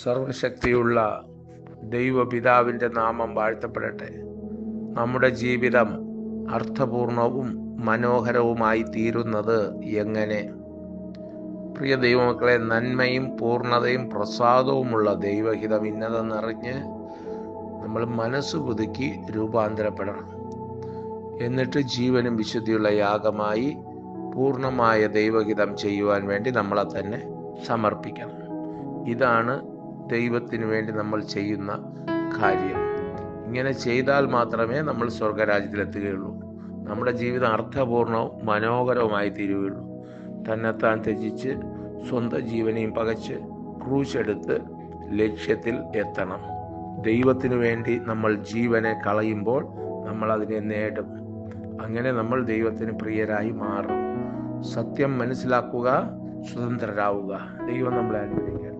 സർവശക്തിയുള്ള ദൈവപിതാവിൻ്റെ നാമം വാഴ്ത്തപ്പെടട്ടെ. നമ്മുടെ ജീവിതം അർത്ഥപൂർണവും മനോഹരവുമായി തീരുന്നത് എങ്ങനെ? പ്രിയ ദൈവമക്കളെ, നന്മയും പൂർണ്ണതയും പ്രസാദവുമുള്ള ദൈവഹിതം ഇന്നതെന്നറിഞ്ഞ് നമ്മൾ മനസ്സ് പുതുക്കി രൂപാന്തരപ്പെടണം. എന്നിട്ട് ജീവനും വിശുദ്ധിയുള്ള യാഗമായി പൂർണ്ണമായ ദൈവഹിതം ചെയ്യുവാൻ വേണ്ടി നമ്മളെ തന്നെ സമർപ്പിക്കണം. ഇതാണ് ദൈവത്തിന് വേണ്ടി നമ്മൾ ചെയ്യുന്ന കാര്യം. ഇങ്ങനെ ചെയ്താൽ മാത്രമേ നമ്മൾ സ്വർഗരാജ്യത്തിലെത്തുകയുള്ളൂ. നമ്മുടെ ജീവിതം അർത്ഥപൂർണവും മനോഹരവുമായി തീരുകയുള്ളൂ. തന്നെത്താൻ ത്യജിച്ച് സ്വന്തം ജീവനെയും പകച്ച് ക്രൂശെടുത്ത് ലക്ഷ്യത്തിൽ എത്തണം. ദൈവത്തിനു വേണ്ടി നമ്മൾ ജീവനെ കളയുമ്പോൾ നമ്മൾ അതിനെ നേടും. അങ്ങനെ നമ്മൾ ദൈവത്തിന് പ്രിയരായി മാറും. സത്യം മനസ്സിലാക്കുക, സ്വതന്ത്രരാവുക. ദൈവം നമ്മളെ അനുഗ്രഹിക്കട്ടെ.